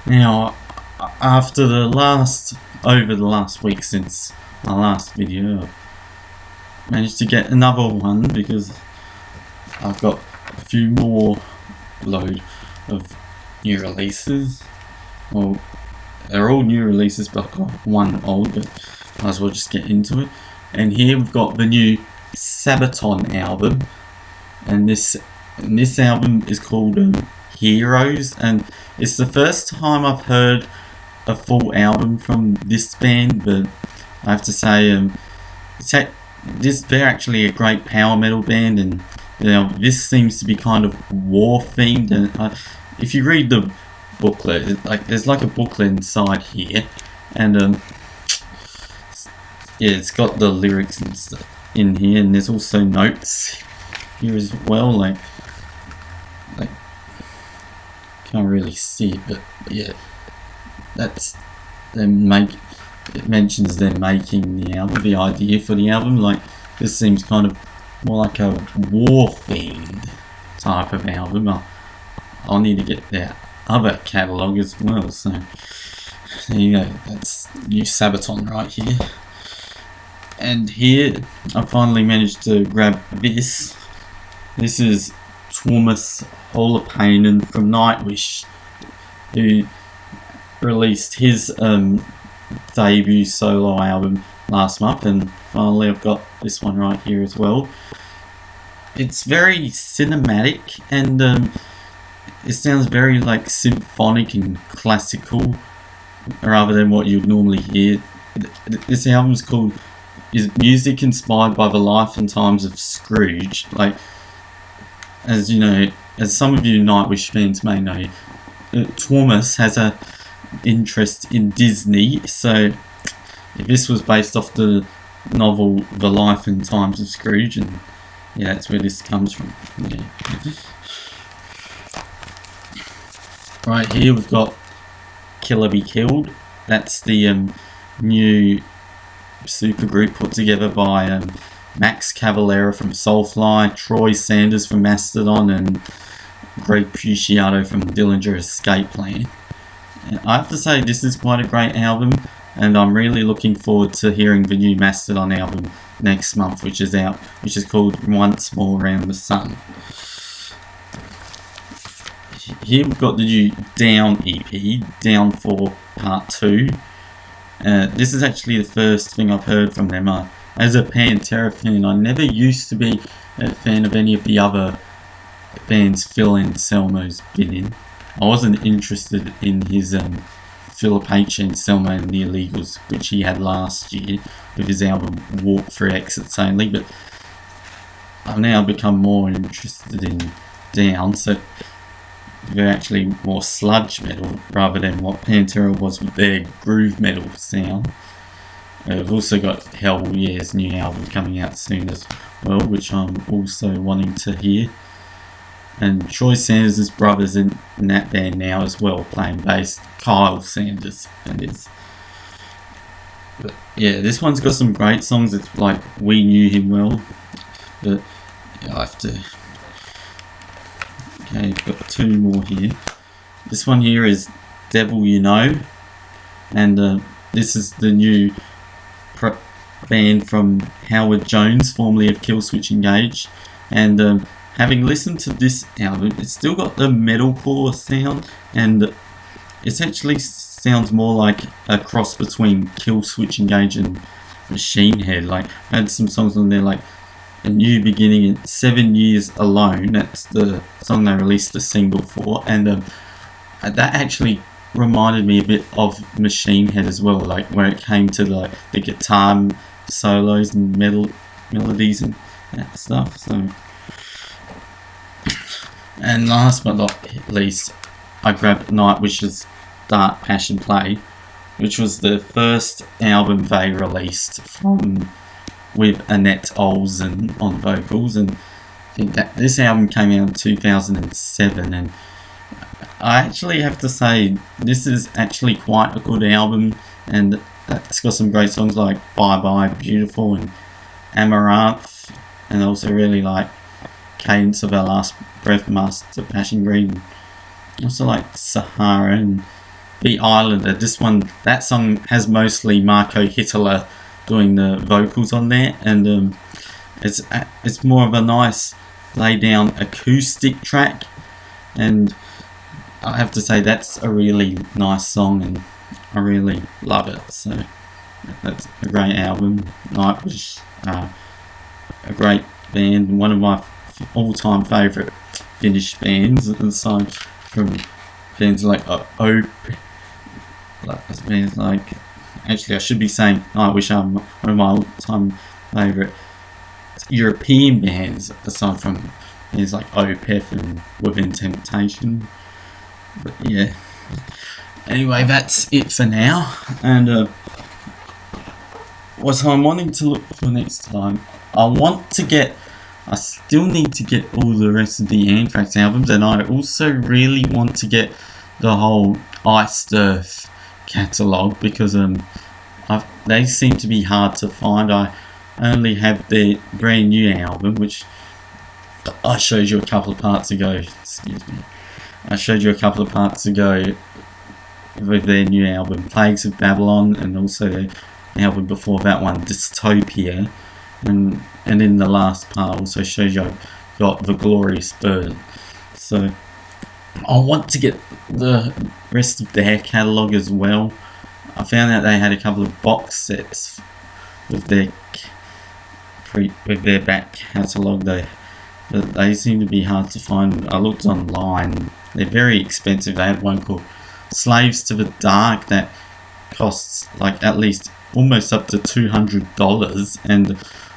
Now, after over the last week since my last video, I managed to get another one because I've got a few more load of new releases. Well, they're all new releases, but I've got one old, but might as well just get into it. And here we've got the new Sabaton album, and this album is called Heroes, and it's the first time I've heard a full album from this band. But I have to say, they're actually a great power metal band, and this seems to be kind of war themed. And if you read the booklet, there's like a booklet inside here, and yeah, it's got the lyrics and stuff in here, and there's also notes here as well. Like can't really see it, but yeah, that's them it mentions them making the album, the idea for the album. Like, this seems kind of more like a war themed type of album. I'll need to get their other catalogue as well. So there you go, that's new Sabaton right here. And here I finally managed to grab this. This is Tuomas Holopainen from Nightwish, who released his debut solo album last month, and finally I've got this one right here as well. It's very cinematic, and it sounds very like symphonic and classical rather than what you'd normally hear. This album is music inspired by the life and times of Scrooge. Like, as you know, as some of you Nightwish fans may know, Tuomas has a interest in Disney, so this was based off the novel The Life and Times of Scrooge, and yeah, that's where this comes from. Yeah. Right here we've got Killer Be Killed. That's the new supergroup put together by Max Cavalera from Soulfly, Troy Sanders from Mastodon, and Greg Puciato from Dillinger Escape Plan. And I have to say, this is quite a great album, and I'm really looking forward to hearing the new Mastodon album next month, which is called Once More Around the Sun. Here we've got the new Down EP, Down for Part 2. This is actually the first thing I've heard from them. As a Pantera fan, I never used to be a fan of any of the other bands Phil Anselmo's been in. I wasn't interested in his Philip H. Anselmo and the Illegals, which he had last year with his album Walk Through Exits Only, but I've now become more interested in Down, so they're actually more sludge metal rather than what Pantera was with their groove metal sound. We've also got Hell Yeah's new album coming out soon as well, which I'm also wanting to hear. And Troy Sanders' brother's in that band now as well, playing bass. Kyle Sanders, and but yeah, this one's got some great songs. It's like We Knew Him Well, but yeah, I have to. Okay, got two more here. This one here is Devil You Know, and this is the new band from Howard Jones, formerly of Killswitch Engage, and having listened to this album, it's still got the metalcore sound, and it actually sounds more like a cross between Killswitch Engage and Machine Head. Like, I had some songs on there like A New Beginning and 7 Years Alone. That's the song they released the single for, and that actually reminded me a bit of Machine Head as well, like where it came to the guitar solos and melodies and that stuff. So, and last but not least, I grabbed Nightwish's Dark Passion Play, which was the first album they released with Annette Olsen on vocals, and I think that this album came out in 2007, and I actually have to say this is actually quite a good album, and it's got some great songs like Bye Bye Beautiful and Amaranth, and I also really like Cadence of Our Last Breath, Master Passion Green, also like Sahara, and The Islander. This one, that song has mostly Marco Hitler doing the vocals on there, and it's more of a nice lay down acoustic track, and I have to say that's a really nice song and I really love it. So that's a great album. Nightwish, a great band, one of my all-time favourite Finnish bands, aside from bands like bands like, actually I should be saying Nightwish are one of my all-time favourite European bands, aside from bands like Opeth and Within Temptation. But yeah, anyway, that's it for now, and what I'm wanting to look for next time, I still need to get all the rest of the Anthrax albums, and I also really want to get the whole Iced Earth catalogue, because they seem to be hard to find. I only have their brand new album, which I showed you a couple of parts ago. Excuse me. I showed you a couple of parts ago with their new album, Plagues of Babylon, and also their album before that one, Dystopia. And in the last part I also showed you I got The Glorious Bird. So I want to get the rest of their catalogue as well. I found out they had a couple of box sets with their back catalogue there, but they seem to be hard to find. I looked online, they're very expensive. They had one called Slaves to the Dark that costs like at least almost up to $200, and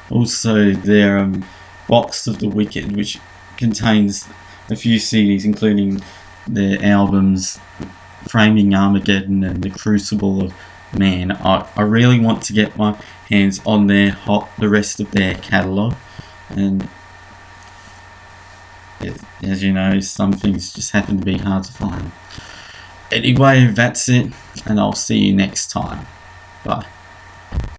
also their Box of the Wicked, which contains a few CDs including their albums Framing Armageddon and The Crucible of Man. I really want to get my hands on the rest of their catalogue, and as you know, some things just happen to be hard to find. Anyway, that's it, and I'll see you next time. Bye.